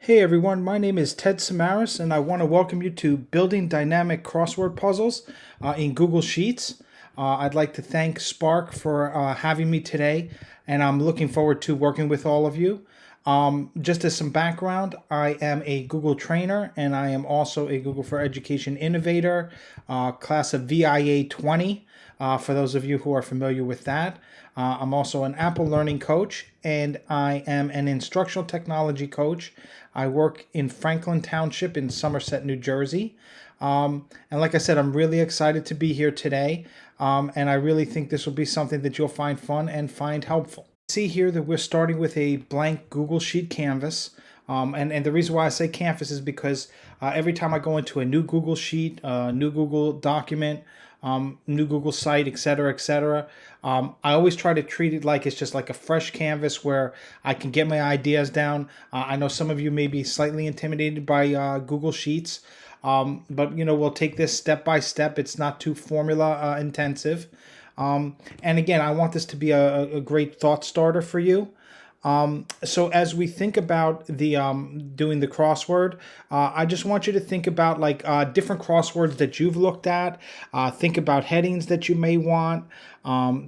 Hey everyone, my name is Ted Samaras and I want to welcome you to Building Dynamic Crossword Puzzles in Google Sheets. I'd like to thank SPARCC for having me today, and I'm looking forward to working with all of you. Just as some background, I am a Google trainer and I am also a Google for Education Innovator, class of VIA 20, for those of you who are familiar with that. I'm also an Apple Learning Coach and I am an Instructional Technology Coach. I work in Franklin Township in Somerset, New Jersey. And like I said, I'm really excited to be here today. And I really think this will be something that you'll find fun and find helpful. See here that we're starting with a blank Google Sheet canvas. And the reason why I say canvas is because every time I go into a new Google Sheet, new Google document, new Google site, etc., I always try to treat it like it's just like a fresh canvas where I can get my ideas down. I know some of you may be slightly intimidated by Google Sheets, but we'll take this step by step. It's not too formula intensive. And again, I want this to be a great thought starter for you. So as we think about the doing the crossword, I just want you to think about like different crosswords that you've looked at. Think about headings that you may want.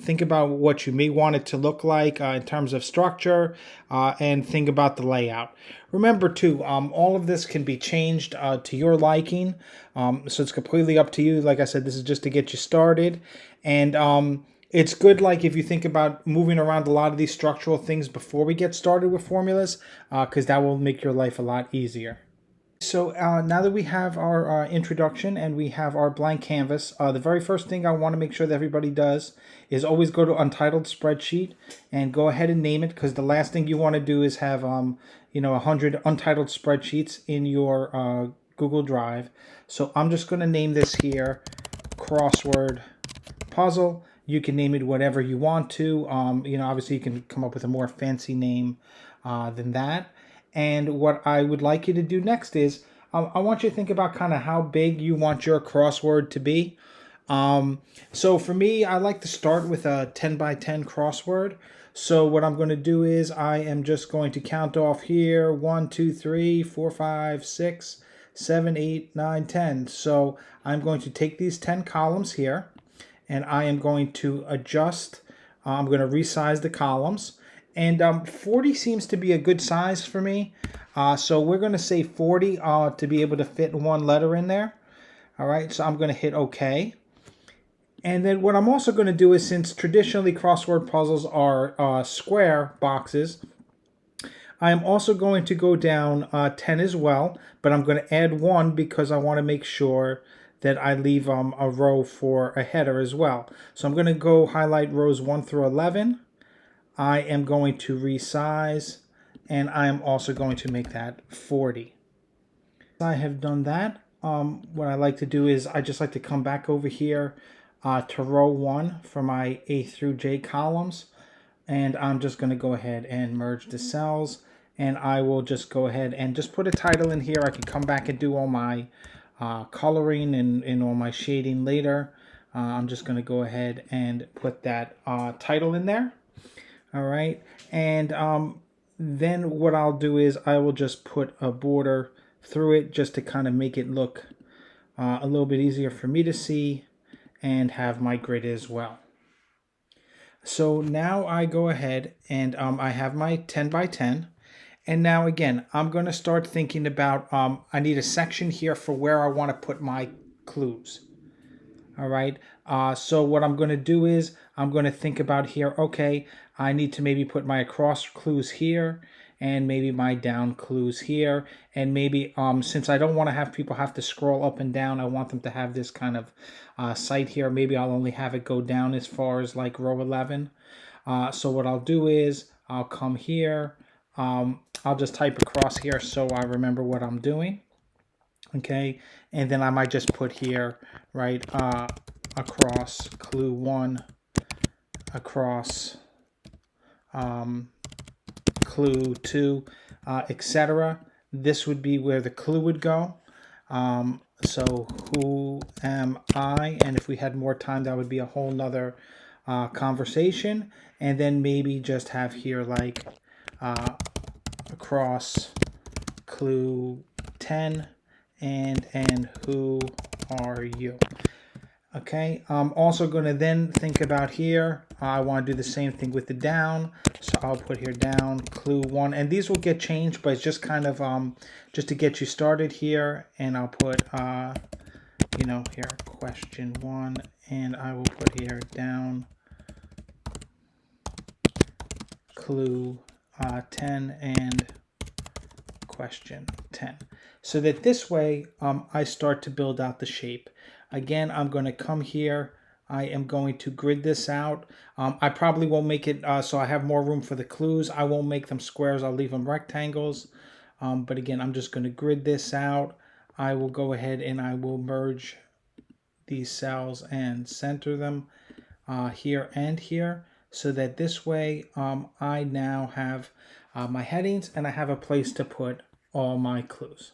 Think about what you may want it to look like in terms of structure, and think about the layout. Remember too, all of this can be changed to your liking, so it's completely up to you. Like I said, this is just to get you started, and it's good, like if you think about moving around a lot of these structural things before we get started with formulas, because that will make your life a lot easier. So now that we have our introduction and we have our blank canvas, the very first thing I want to make sure that everybody does is always go to Untitled Spreadsheet and go ahead and name it, because the last thing you want to do is have 100 untitled spreadsheets in your Google Drive. So I'm just going to name this here Crossword Puzzle. You can name it whatever you want to. Obviously you can come up with a more fancy name than that. And what I would like you to do next is I want you to think about kind of how big you want your crossword to be. So for me, I like to start with a 10 by 10 crossword. So what I'm going to do is I am just going to count off here 1, 2, 3, 4, 5, 6, 7, 8, 9, 10. So I'm going to take these 10 columns here and I am going to adjust. I'm going to resize the columns. And 40 seems to be a good size for me. So we're going to say 40 to be able to fit one letter in there. All right, so I'm going to hit OK. And then what I'm also going to do is, since traditionally crossword puzzles are square boxes, I am also going to go down 10 as well, but I'm going to add 1 because I want to make sure that I leave a row for a header as well. So I'm going to go highlight rows 1 through 11. I am going to resize, and I am also going to make that 40. I have done that. What I like to do is I just like to come back over here to row 1 for my A through J columns, and I'm just going to go ahead and merge the cells, and I will just go ahead and just put a title in here. I can come back and do all my coloring and all my shading later. I'm just going to go ahead and put that title in there. All right, and then what I'll do is I will just put a border through it just to kind of make it look a little bit easier for me to see and have my grid as well. So now I go ahead and I have my 10 by 10. And now again, I'm going to start thinking about, I need a section here for where I want to put my clues. All right, so what I'm going to do is I'm going to think about here, okay, I need to maybe put my across clues here and maybe my down clues here. And maybe since I don't want to have people have to scroll up and down, I want them to have this kind of site here. Maybe I'll only have it go down as far as like row 11. So what I'll do is I'll come here. I'll just type across here so I remember what I'm doing. Okay, and then I might just put here, right, across clue 1, across clue 2, etc. This would be where the clue would go. So who am I? And if we had more time, that would be a whole nother conversation. And then maybe just have here like across clue 10, and who are you? Okay, I'm also going to then think about here, I want to do the same thing with the down, so I'll put here down, clue 1, and these will get changed, but it's just kind of, just to get you started here, and I'll put, you know, here, question 1, and I will put here down, clue 10, and question 10. So that this way, I start to build out the shape. Again, I'm going to come here. I am going to grid this out. I probably won't make it so I have more room for the clues. I won't make them squares. I'll leave them rectangles. But again, I'm just going to grid this out. I will go ahead and I will merge these cells and center them here and here, so that this way I now have my headings and I have a place to put all my clues.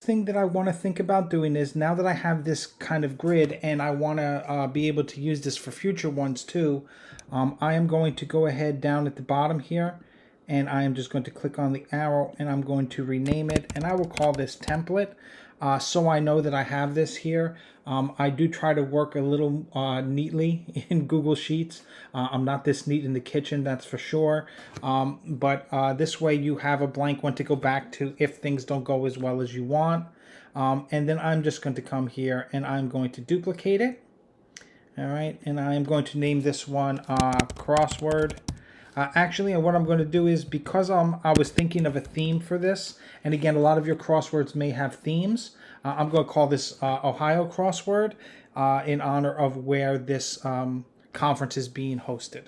Thing that I want to think about doing is, now that I have this kind of grid and I want to be able to use this for future ones too, I am going to go ahead down at the bottom here, and I am just going to click on the arrow and I'm going to rename it, and I will call this template, so I know that I have this here. I do try to work a little neatly in Google Sheets. I'm not this neat in the kitchen, that's for sure. But this way you have a blank one to go back to if things don't go as well as you want. And then I'm just going to come here and I'm going to duplicate it. All right, and I'm going to name this one Crossword. Actually, what I'm going to do is, because I was thinking of a theme for this, and again, a lot of your crosswords may have themes, I'm going to call this Ohio Crossword in honor of where this conference is being hosted.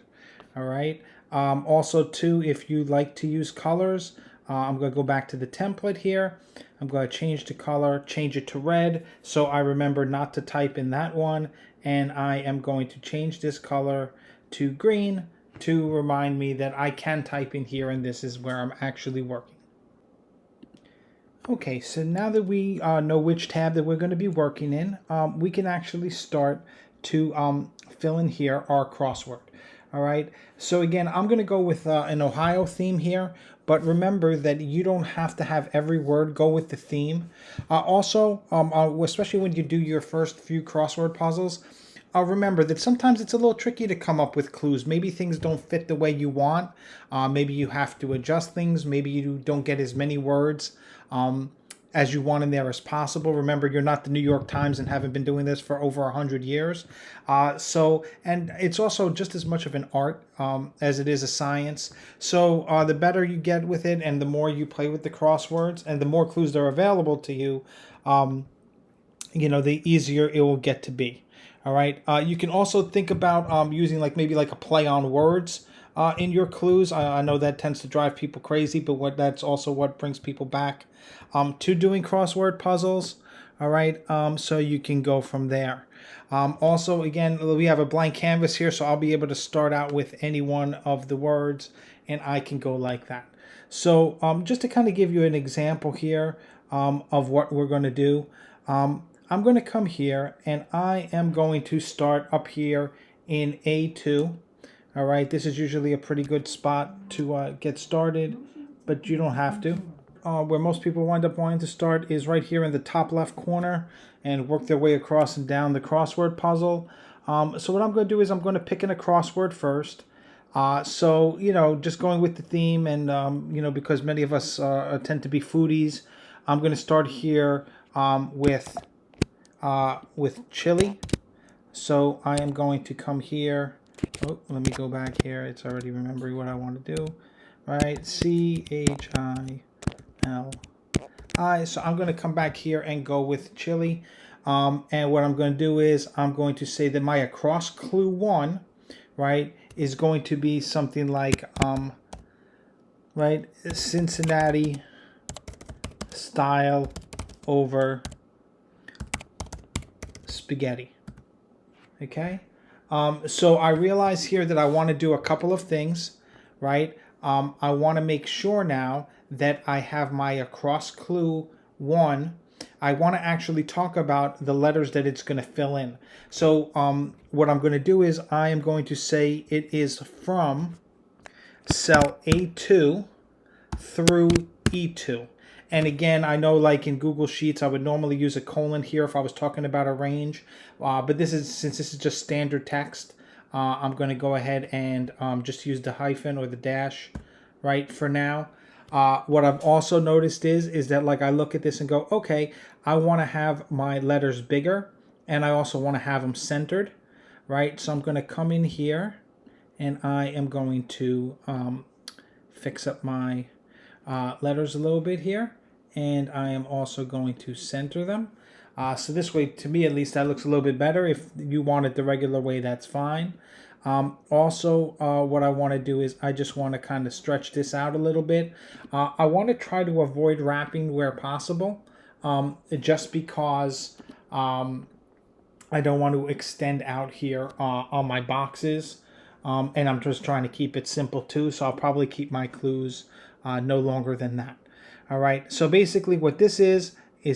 All right. Also, too, if you like to use colors, I'm going to go back to the template here. I'm going to change the color, change it to red, so I remember not to type in that one, and I am going to change this color to green, to remind me that I can type in here and this is where I'm actually working. Okay, so now that we know which tab that we're going to be working in, we can actually start to fill in here our crossword. All right, so again, I'm going to go with an Ohio theme here, but remember that you don't have to have every word go with the theme. Also, especially when you do your first few crossword puzzles, remember that sometimes it's a little tricky to come up with clues. Maybe things don't fit the way you want. Maybe you have to adjust things. Maybe you don't get as many words as you want in there as possible. Remember, you're not the New York Times and haven't been doing this for over 100 years. And it's also just as much of an art as it is a science. So the better you get with it and the more you play with the crosswords and the more clues that are available to you, you know, the easier it will get to be. All right. You can also think about using maybe a play on words in your clues. I know that tends to drive people crazy, but that's also what brings people back to doing crossword puzzles. All right. So you can go from there. Also, again, we have a blank canvas here, so I'll be able to start out with any one of the words, and I can go like that. So just to kind of give you an example here of what we're going to do. I'm going to come here and I am going to start up here in A2. All right, this is usually a pretty good spot to get started, but you don't have to. Where most people wind up wanting to start is right here in the top left corner and work their way across and down the crossword puzzle. So what I'm going to do is I'm going to pick in a crossword first. So, you know, just going with the theme and, you know, because many of us tend to be foodies, I'm going to start here with chili. So I am going to come here. Oh, let me go back here. It's already remembering what I want to do. Right, CHILI. So I'm going to come back here and go with chili. And what I'm going to do is I'm going to say that my across clue 1, right, is going to be something like, right, Cincinnati style over spaghetti. Okay, so I realize here that I want to do a couple of things, right? I want to make sure now that I have my across clue 1. I want to actually talk about the letters that it's going to fill in. So what I'm going to do is I am going to say it is from cell A2 through E2. And again, I know like in Google Sheets, I would normally use a colon here if I was talking about a range. But since this is just standard text, I'm going to go ahead and just use the hyphen or the dash, right, for now. What I've also noticed is that like I look at this and go, okay, I want to have my letters bigger, and I also want to have them centered, right? So I'm going to come in here, and I am going to fix up my letters a little bit here, and I am also going to center them. So this way, to me at least, that looks a little bit better. If you want it the regular way, that's fine. Also, what I want to do is I just want to kind of stretch this out a little bit. I want to try to avoid wrapping where possible, just because I don't want to extend out here on my boxes. And I'm just trying to keep it simple too, so I'll probably keep my clues no longer than that. All right, so basically what this is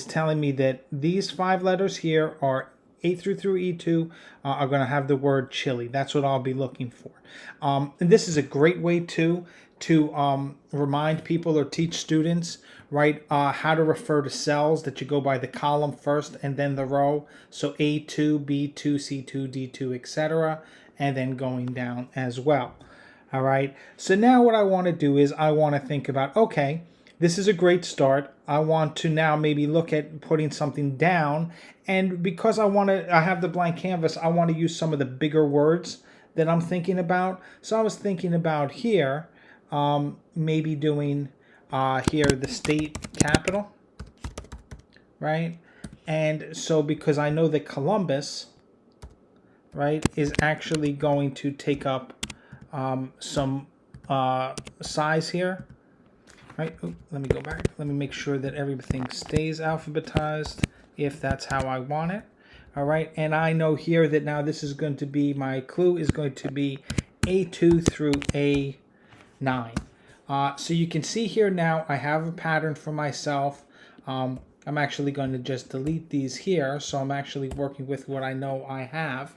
telling me that these 5 letters here are A through E2 are going to have the word chili. That's what I'll be looking for. And this is a great way to remind people or teach students, right, how to refer to cells, that you go by the column first and then the row. So A2, B2, C2, D2, etc., and then going down as well. All right, so now what I want to do is I want to think about, okay, this is a great start. I want to now maybe look at putting something down, and because I have the blank canvas, I want to use some of the bigger words that I'm thinking about. So I was thinking about here, maybe doing here the state capital, right? And so because I know that Columbus, right, is actually going to take up some size here, right? Ooh, let me go back. Let me make sure that everything stays alphabetized if that's how I want it. All right, and I know here that now this is going to be, my clue is going to be A2 through A9. So you can see here now I have a pattern for myself. I'm actually going to just delete these here, so I'm actually working with what I know I have.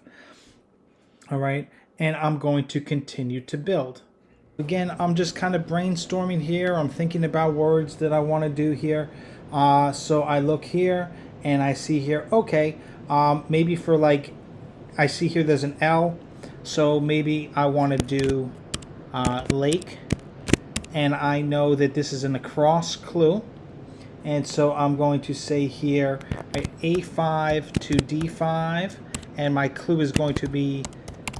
All right, and I'm going to continue to build. Again, I'm just kind of brainstorming here. I'm thinking about words that I want to do here. So I look here and I see here, okay, maybe for like, I see here there's an L. So maybe I want to do lake. And I know that this is an across clue. And so I'm going to say here, right, A5 to D5. And my clue is going to be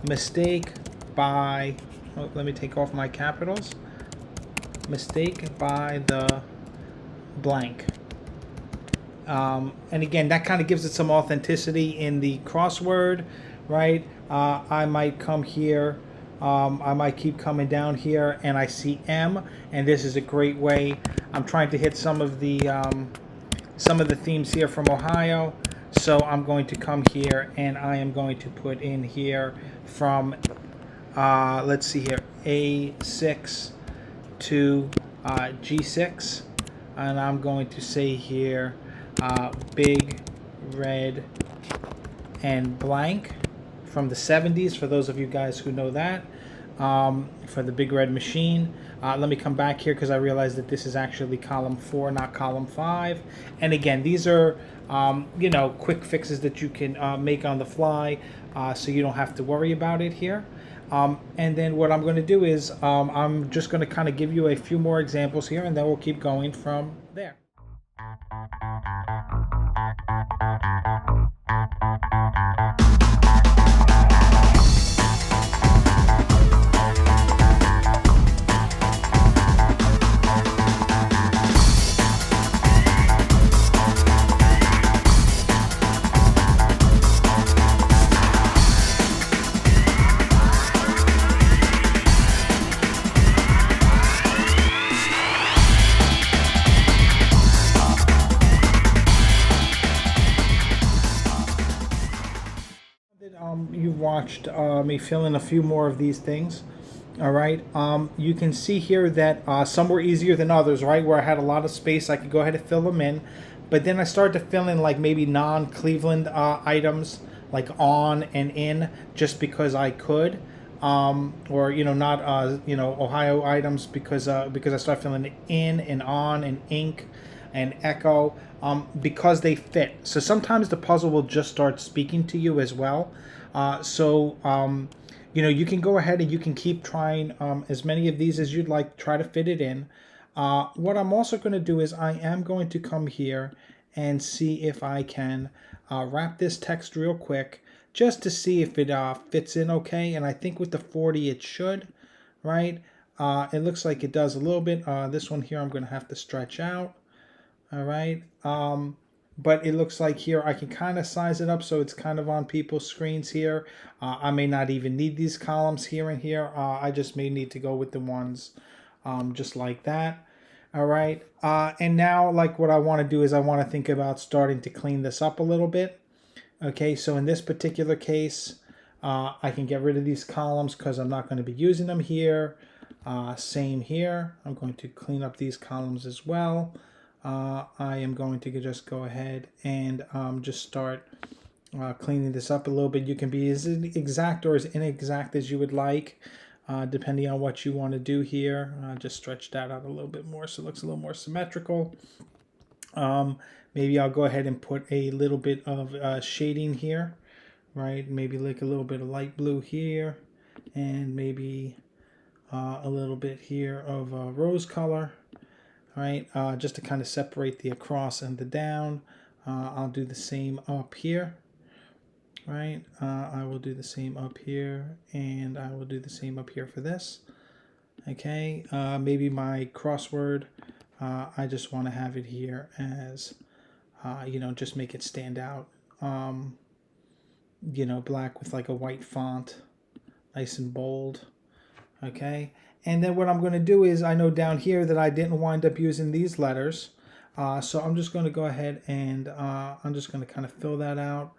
mistake by, oh, let me take off my capitals. Mistake by the blank. And again, that kind of gives it some authenticity in the crossword, right? I might come here. I might keep coming down here, and I see M, and this is a great way. I'm trying to hit some of the themes here from Ohio. So I'm going to come here, and I am going to put in here from, let's see here, A6 to G6. And I'm going to say here, big, red, and blank from the 70s, for those of you guys who know that, for the Big Red Machine. Let me come back here because I realized that this is actually column 4, not column 5. And again, these are quick fixes that you can make on the fly, so you don't have to worry about it here. And then what I'm going to do is I'm just going to kind of give you a few more examples here, and then we'll keep going from there. You've watched me fill in a few more of these things. All right, you can see here that some were easier than others, right? Where I had a lot of space, I could go ahead and fill them in. But then I started to fill in like maybe non-Cleveland items, like on and in, just because I could, or not Ohio items because I started filling in and on and ink. and echo, because they fit. So sometimes the puzzle will just start speaking to you as well. You can go ahead and you can keep trying as many of these as you'd like, try to fit it in. What I'm also going to do is I am going to come here and see if I can wrap this text real quick just to see if it fits in okay. And I think with the 40 it should, right? It looks like it does a little bit. This one here I'm going to have to stretch out. All right. But it looks like here I can kind of size it up so it's kind of on people's screens here. I may not even need these columns here and here. I just may need to go with the ones just like that. All right. And now, like, what I want to do is I want to think about starting to clean this up a little bit. Okay, so in this particular case, I can get rid of these columns because I'm not going to be using them here. Same here. I'm going to clean up these columns as well. I am going to just go ahead and just start cleaning this up a little bit. You can be as exact or as inexact as you would like, depending on what you want to do here. Just stretch that out a little bit more so it looks a little more symmetrical. Maybe I'll go ahead and put a little bit of shading here, right? Maybe like a little bit of light blue here, and maybe a little bit here of rose color, right? Just to kind of separate the across and the down. I'll do the same up here, right? I will do the same up here, and I will do the same up here for this. Okay, maybe my crossword, I just want to have it here as, just make it stand out. Black with like a white font, nice and bold. Okay, and then what I'm going to do is, I know down here that I didn't wind up using these letters. So I'm just going to go ahead and I'm just going to kind of fill that out.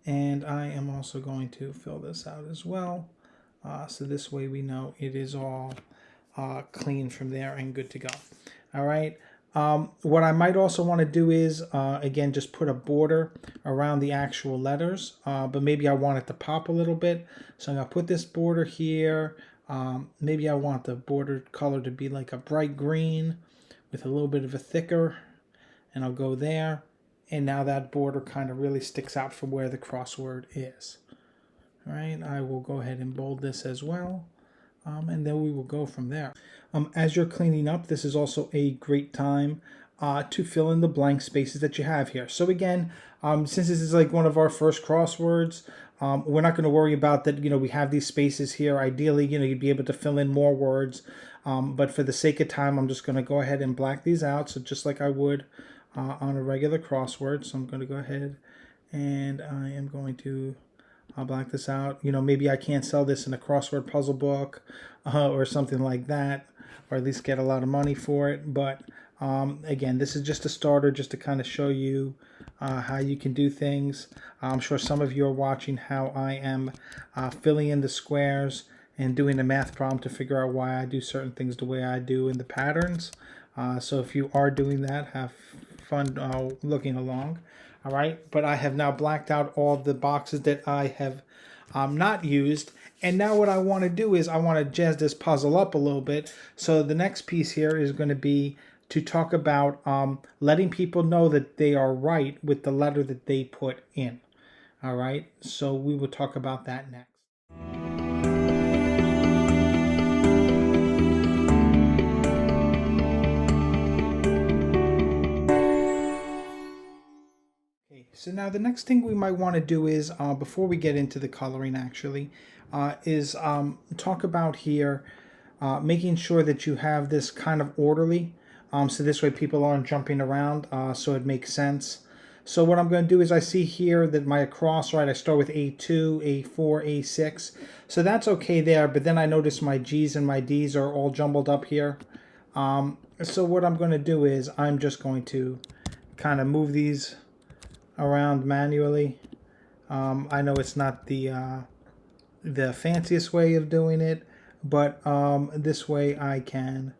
And I am also going to fill this out as well. So this way we know it is all clean from there and good to go. All right. What I might also want to do is, again, just put a border around the actual letters, but maybe I want it to pop a little bit. So I'm going to put this border here. Maybe I want the border color to be like a bright green with a little bit of a thicker, and I'll go there. And now that border kind of really sticks out from where the crossword is. All right, I will go ahead and bold this as well. And then we will go from there. As you're cleaning up, this is also a great time to fill in the blank spaces that you have here. So again, since this is like one of our first crosswords, we're not going to worry about that. We have these spaces here. Ideally, you'd be able to fill in more words. But for the sake of time, I'm just going to go ahead and black these out. So just like I would on a regular crossword. So I'm going to go ahead and I am going to I'll black this out. Maybe I can't sell this in a crossword puzzle book or something like that, or at least get a lot of money for it. But again, this is just a starter, just to kind of show you how you can do things. I'm sure some of you are watching how I am filling in the squares and doing a math problem to figure out why I do certain things the way I do in the patterns. So if you are doing that, have fun looking along. All right, but I have now blacked out all the boxes that I have not used. And now what I want to do is I want to jazz this puzzle up a little bit. So the next piece here is going to be to talk about letting people know that they are right with the letter that they put in. All right, so we will talk about that next. So now the next thing we might want to do is, before we get into the coloring actually, is talk about here making sure that you have this kind of orderly, so this way people aren't jumping around, so it makes sense. So what I'm going to do is I see here that my across, right, I start with A2, A4, A6. So that's okay there, but then I notice my G's and my D's are all jumbled up here. So what I'm going to do is I'm just going to kind of move these around manually. I know it's not the fanciest way of doing it, but this way I can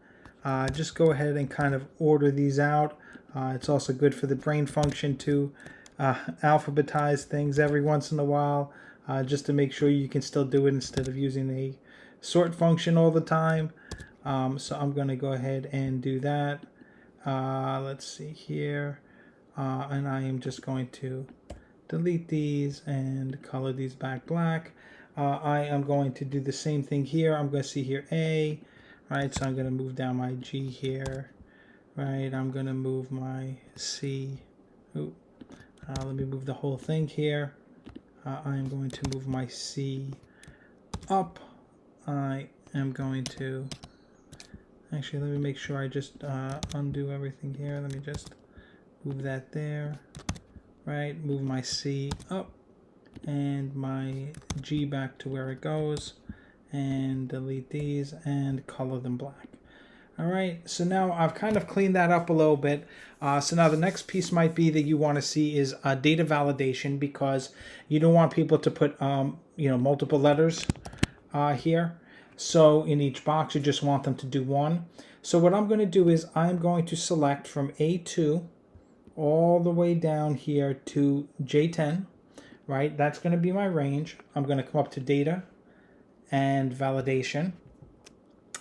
just go ahead and kind of order these out. It's also good for the brain function to alphabetize things every once in a while, just to make sure you can still do it instead of using a sort function all the time. So I'm going to go ahead and do that. let's see here, and I am just going to delete these and color these back black. I am going to do the same thing here. I'm going to see here A, right? So I'm going to move down my G here, right? I'm going to move my C. Ooh. Let me move the whole thing here. I'm going to move my C up. I am going to, actually, let me make sure I just undo everything here. Let me just move that there, right? Move my C up and my G back to where it goes, and delete these and color them black. All right, so now I've kind of cleaned that up a little bit. So now the next piece might be that you want to see is data validation, because you don't want people to put multiple letters here. So in each box, you just want them to do one. So what I'm going to do is I'm going to select from A2 all the way down here to J10, right? That's going to be my range. I'm going to come up to data and validation.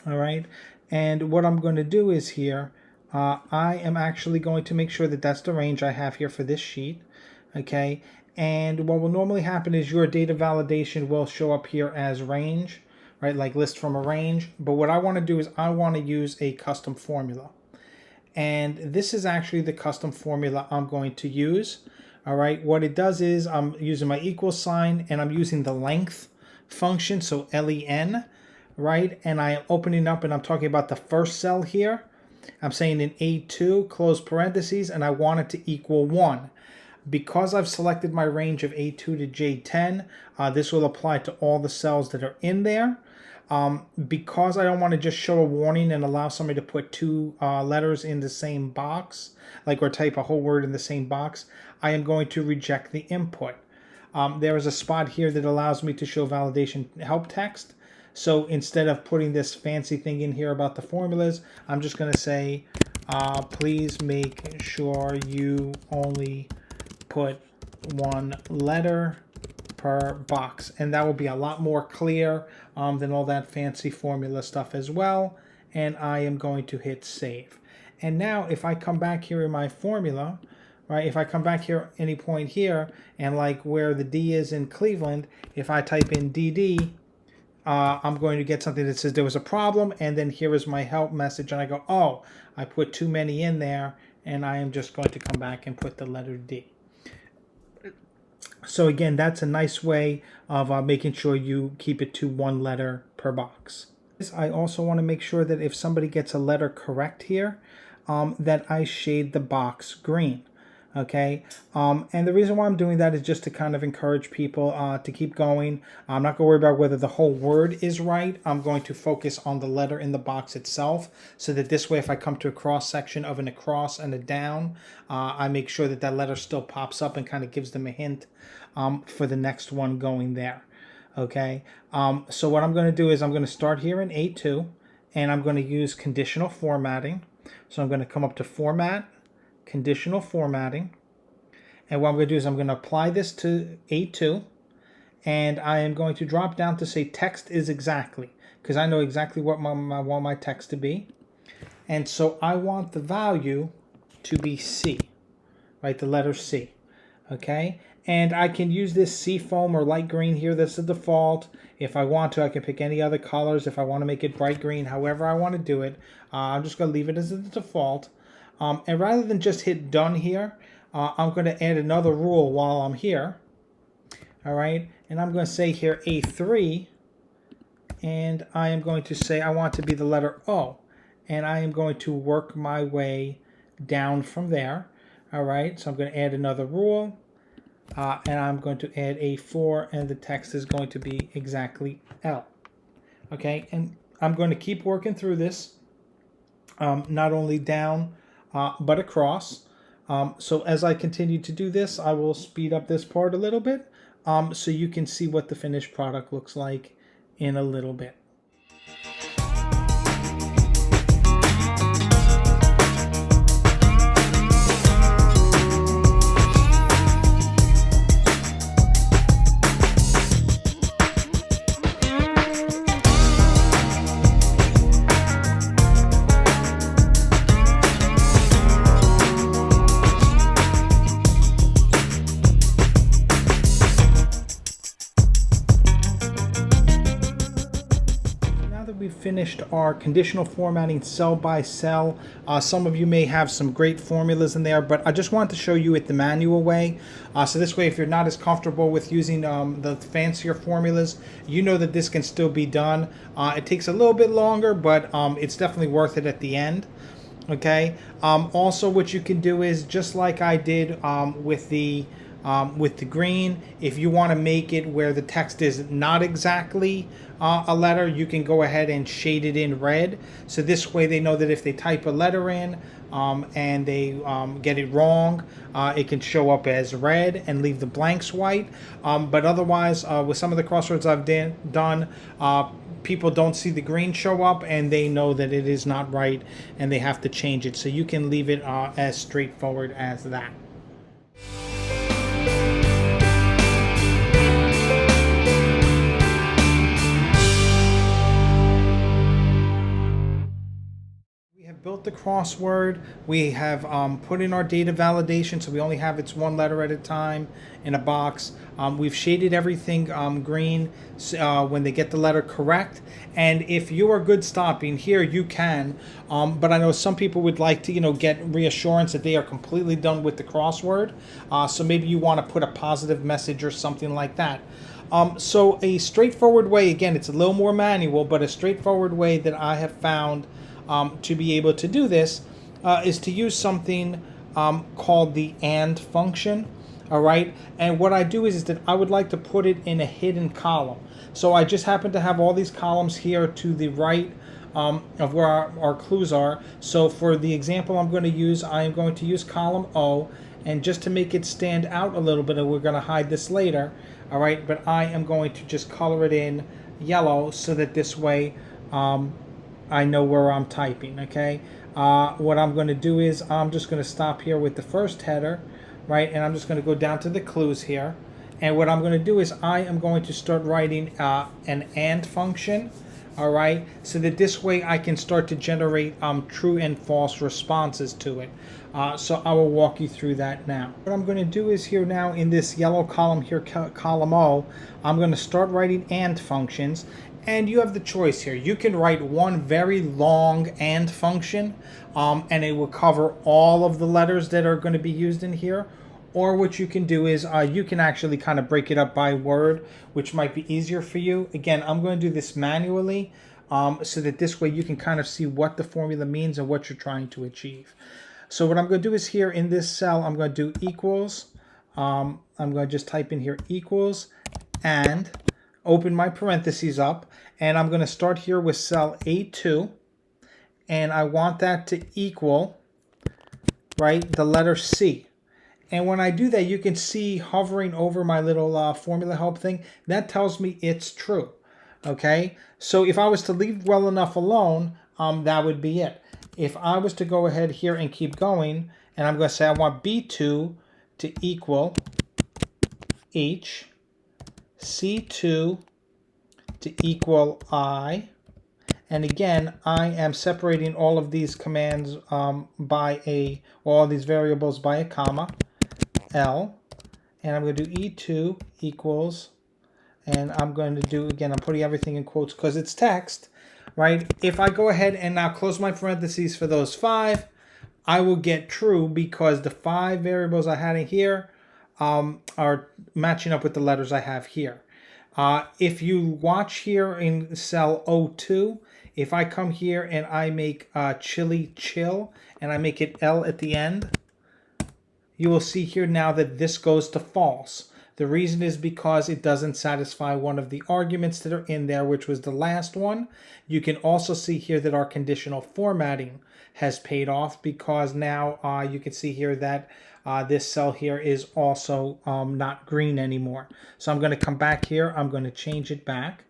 All right. And what I'm going to do is here, I am actually going to make sure that that's the range I have here for this sheet. Okay. And what will normally happen is your data validation will show up here as range, right? Like list from a range. But what I want to do is I want to use a custom formula. And this is actually the custom formula I'm going to use. All right. What it does is I'm using my equal sign and I'm using the length function. So len, right? And I am opening up and I'm talking about the first cell here. I'm saying in A2, close parentheses, and I want it to equal 1. Because I've selected my range of A2 to J10, this will apply to all the cells that are in there. Because I don't want to just show a warning and allow somebody to put two letters in the same box, or type a whole word in the same box, I am going to reject the input. There is a spot here that allows me to show validation help text. So instead of putting this fancy thing in here about the formulas, I'm just going to say, please make sure you only put one letter per box. And that will be a lot more clear than all that fancy formula stuff as well. And I am going to hit save. And now if I come back here in my formula, right, if I come back here any point here, and like where the D is in Cleveland, if I type in DD, I'm going to get something that says there was a problem, and then here is my help message, and I go, oh, I put too many in there, and I am just going to come back and put the letter D. So again, that's a nice way of making sure you keep it to one letter per box. I also want to make sure that if somebody gets a letter correct here, that I shade the box green. Okay, and the reason why I'm doing that is just to kind of encourage people to keep going. I'm not going to worry about whether the whole word is right. I'm going to focus on the letter in the box itself, so that this way if I come to a cross section of an across and a down, I make sure that that letter still pops up and kind of gives them a hint for the next one going there. Okay, so what I'm going to do is I'm going to start here in A2, and I'm going to use conditional formatting. So I'm going to come up to Format, Conditional Formatting, and what I'm going to do is I'm going to apply this to A2, and I am going to drop down to say text is exactly, because I know exactly what I want my text to be. And so I want the value to be C, right, the letter C. Okay, and I can use this seafoam or light green here. That's the default. If I want to, I can pick any other colors. If I want to make it bright green, however I want to do it, I'm just going to leave it as the default. And rather than just hit done here, I'm going to add another rule while I'm here. All right, and I'm going to say here A3, and I am going to say I want to be the letter O, and I am going to work my way down from there. All right, so I'm going to add another rule, and I'm going to add A4, and the text is going to be exactly L. Okay, and I'm going to keep working through this, not only down, but across. So as I continue to do this, I will speed up this part a little bit, so you can see what the finished product looks like in a little bit. finished our conditional formatting cell by cell. Some of you may have some great formulas in there, but I just wanted to show you it the manual way. So this way, if you're not as comfortable with using the fancier formulas, you know that this can still be done. It takes a little bit longer, but it's definitely worth it at the end. Okay. Also, what you can do is just like I did with the green, if you want to make it where the text is not exactly a letter, you can go ahead and shade it in red. So this way they know that if they type a letter in and they get it wrong, it can show up as red and leave the blanks white. But otherwise, with some of the crosswords I've done, people don't see the green show up and they know that it is not right and they have to change it. So you can leave it as straightforward as that. Built the crossword. We have put in our data validation, so we only have its one letter at a time in a box. We've shaded everything green when they get the letter correct. And if you are good stopping here, you can. But I know some people would like to, get reassurance that they are completely done with the crossword. So maybe you want to put a positive message or something like that. So a straightforward way, again, it's a little more manual, but a straightforward way that I have found to be able to do this is to use something called the AND function. All right, and what I do is that I would like to put it in a hidden column. So I just happen to have all these columns here to the right of where our clues are. So for the example I'm going to use, I am going to use column O, and just to make it stand out a little bit, and we're going to hide this later. All right, but I am going to just color it in yellow so that this way I know where I'm typing. Okay, what I'm going to do is I'm just going to stop here with the first header, right, and I'm just going to go down to the clues here, and what I'm going to do is I am going to start writing an AND function, all right, so that this way I can start to generate true and false responses to it. So I will walk you through that now. What I'm going to do is here now in this yellow column here, column O, I'm going to start writing AND functions. And you have the choice here. You can write one very long AND function, and it will cover all of the letters that are going to be used in here. Or what you can do is you can actually kind of break it up by word, which might be easier for you. Again, I'm going to do this manually so that this way you can kind of see what the formula means and what you're trying to achieve. So what I'm going to do is here in this cell, I'm going to do equals. I'm going to just type in here equals and open my parentheses up, and I'm going to start here with cell A2, and I want that to equal, right, the letter C. And when I do that, you can see hovering over my little formula help thing, that tells me it's true. Okay, so if I was to leave well enough alone, that would be it. If I was to go ahead here and keep going, and I'm going to say I want B2 to equal H, C2 to equal I, and again I am separating all of these commands by all these variables by a comma, L, and I'm going to do E2 equals, and I'm going to do, again, I'm putting everything in quotes because it's text, right? If I go ahead and now close my parentheses for those 5, I will get true because the 5 variables I had in here are matching up with the letters I have here. If you watch here in cell O2, if I come here and I make chili chill and I make it L at the end, you will see here now that this goes to false. The reason is because it doesn't satisfy one of the arguments that are in there, which was the last one. You can also see here that our conditional formatting has paid off because now you can see here that this cell here is also not green anymore. So I'm going to come back here. I'm going to change it back.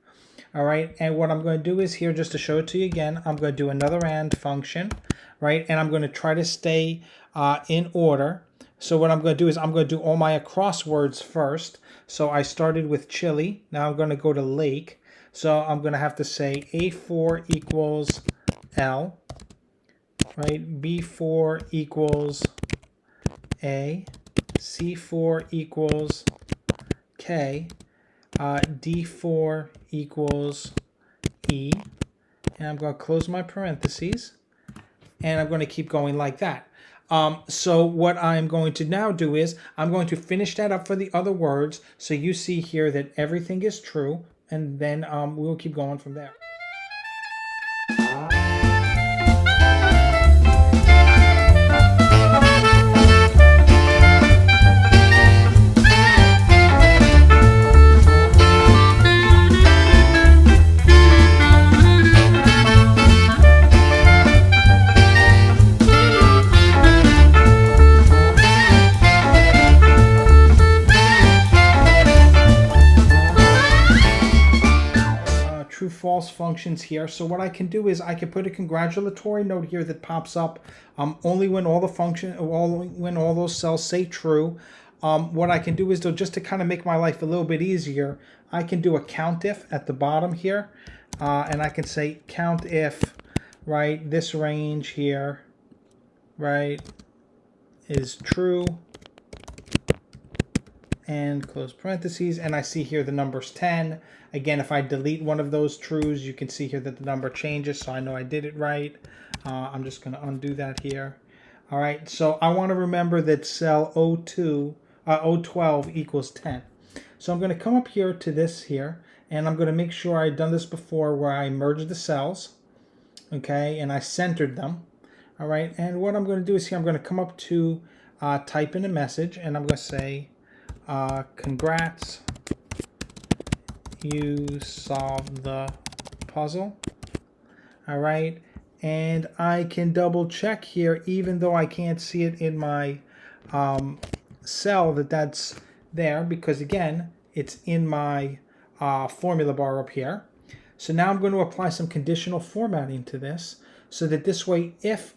All right. And what I'm going to do is here, just to show it to you again, I'm going to do another AND function, right? And I'm going to try to stay in order. So what I'm going to do is I'm going to do all my crosswords first. So I started with chili. Now I'm going to go to lake. So I'm going to have to say A4 equals L, right? B4 equals A, C4 equals K, D4 equals E, and I'm going to close my parentheses, and I'm going to keep going like that. So what I'm going to now do is I'm going to finish that up for the other words. So you see here that everything is true, and then we'll keep going from there. True false functions here. So what I can do is I can put a congratulatory note here that pops up only when all those cells say true. What I can do is, though, just to kind of make my life a little bit easier, I can do a count if at the bottom here, and I can say count if, right, this range here, right, is true, and close parentheses, and I see here the number's 10. Again, if I delete one of those trues, you can see here that the number changes, so I know I did it right. I'm just going to undo that here. All right, so I want to remember that cell 012 equals 10. So I'm going to come up here to this here, and I'm going to make sure I've done this before where I merged the cells, okay, and I centered them. All right, and what I'm going to do is here I'm going to come up to type in a message, and I'm going to say, congrats, you solved the puzzle. All right, and I can double check here, even though I can't see it in my cell that's there, because again, it's in my formula bar up here. So now I'm going to apply some conditional formatting to this, so that this way, if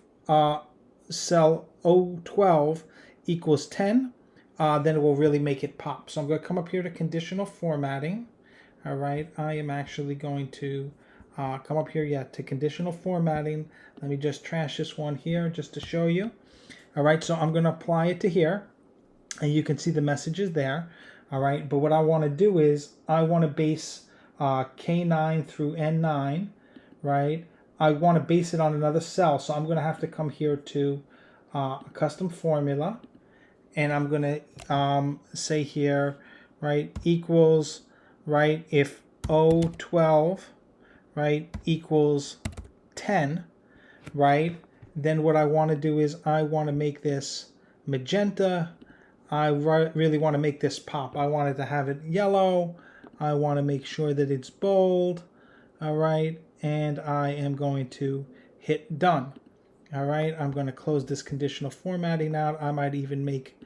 cell 012 equals 10, then it will really make it pop. So I'm going to come up here to conditional formatting. All right, I am actually going to come up here, to conditional formatting. Let me just trash this one here just to show you. All right, so I'm going to apply it to here, and you can see the messages there. All right, but what I want to do is I want to base K9 through N9, right? I want to base it on another cell, so I'm going to have to come here to a custom formula, and I'm going to say here, right, equals, right, if 012, right, equals 10, right, then what I want to do is I want to make this magenta. I really want to make this pop. I wanted to have it yellow. I want to make sure that it's bold. All right, and I am going to hit done. All right, I'm going to close this conditional formatting out. I might even make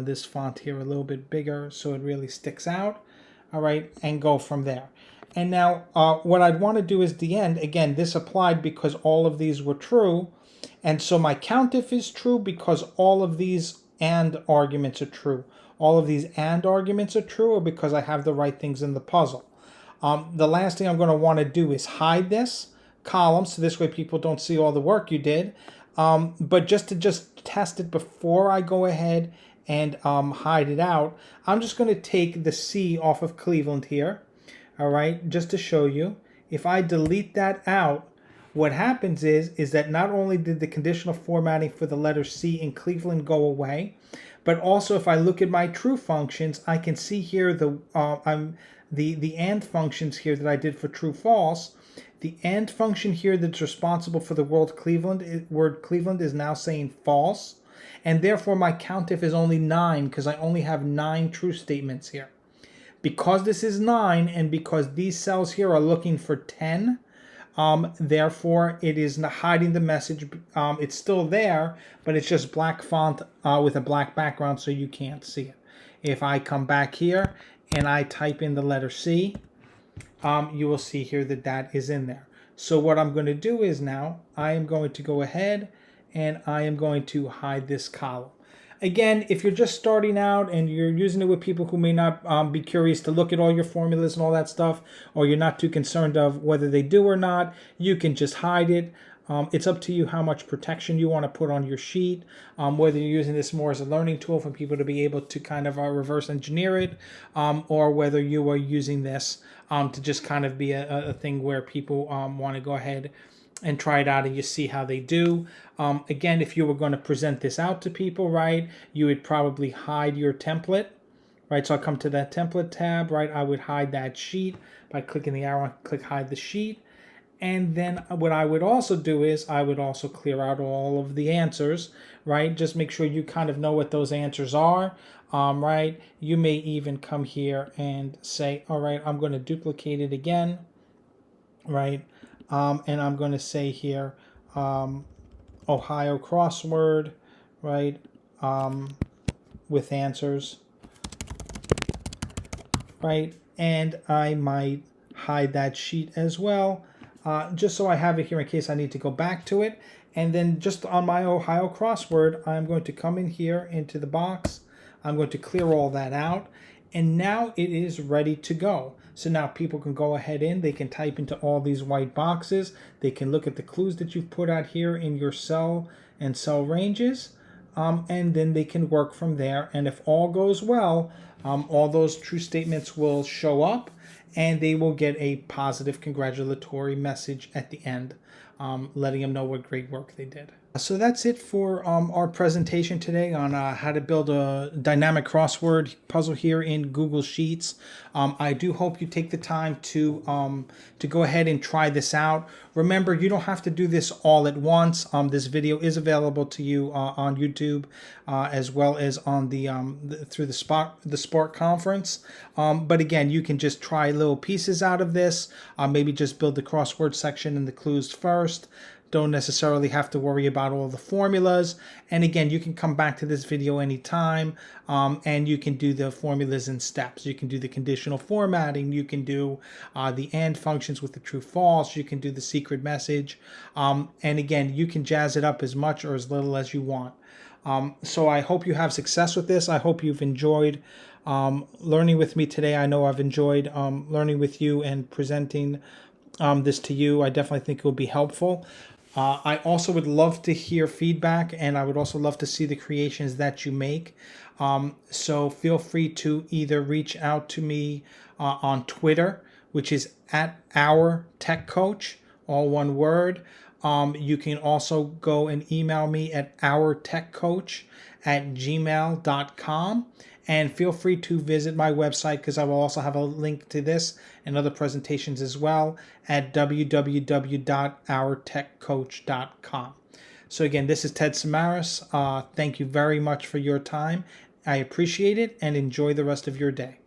this font here a little bit bigger so it really sticks out. All right, and go from there. And now what I'd want to do is the end. Again, this applied because all of these were true. And so my countif is true because all of these and arguments are true. All of these and arguments are true, or because I have the right things in the puzzle. The last thing I'm going to want to do is hide this column, so this way people don't see all the work you did. But just to test it before I go ahead and hide it out, I'm just going to take the C off of Cleveland here, all right, just to show you. If I delete that out, what happens is that not only did the conditional formatting for the letter C in Cleveland go away, but also if I look at my true functions, I can see here the AND functions here that I did for true false. The AND function here that's responsible for the word Cleveland is now saying false. And therefore my countif is only 9 because I only have 9 true statements here. Because this is 9 and because these cells here are looking for 10, therefore it is not hiding the message. It's still there, but it's just black font with a black background so you can't see it. If I come back here and I type in the letter C, you will see here that that is in there. So what I'm going to do is now I am going to go ahead and I am going to hide this column. Again, if you're just starting out and you're using it with people who may not be curious to look at all your formulas and all that stuff, or you're not too concerned of whether they do or not, you can just hide it. It's up to you how much protection you want to put on your sheet, whether you're using this more as a learning tool for people to be able to kind of reverse engineer it, or whether you are using this to just kind of be a thing where people want to go ahead and try it out and you see how they do. Again, if you were going to present this out to people, right, you would probably hide your template, right? So I'll come to that template tab, right? I would hide that sheet by clicking the arrow, click hide the sheet. And then what I would also do is I would also clear out all of the answers, right? Just make sure you kind of know what those answers are, right? You may even come here and say, all right, I'm going to duplicate it again, right? And I'm going to say here, Ohio crossword, right? With answers, right? And I might hide that sheet as well, just so I have it here in case I need to go back to it. And then just on my Ohio crossword, I'm going to come in here into the box. I'm going to clear all that out. And now it is ready to go. So now people can go ahead in, they can type into all these white boxes. They can look at the clues that you've put out here in your cell and cell ranges. And then they can work from there. And if all goes well, all those true statements will show up and they will get a positive congratulatory message at the end, letting them know what great work they did. So that's it for our presentation today on how to build a dynamic crossword puzzle here in Google Sheets. I do hope you take the time to go ahead and try this out. Remember, you don't have to do this all at once. This video is available to you on YouTube as well as on through the SPARCC conference. But again, you can just try little pieces out of this. Maybe just build the crossword section and the clues first. Don't necessarily have to worry about all the formulas. And again, you can come back to this video anytime, and you can do the formulas in steps. You can do the conditional formatting. You can do the AND functions with the true false. You can do the secret message. And again, you can jazz it up as much or as little as you want. So I hope you have success with this. I hope you've enjoyed learning with me today. I know I've enjoyed learning with you and presenting this to you. I definitely think it will be helpful. I also would love to hear feedback, and I would also love to see the creations that you make. So feel free to either reach out to me on Twitter, which is @OurTechCoach, all one word. You can also go and email me at ourtechcoach@gmail.com. And feel free to visit my website because I will also have a link to this and other presentations as well at www.ourtechcoach.com. So again, this is Ted Samaras. Thank you very much for your time. I appreciate it and enjoy the rest of your day.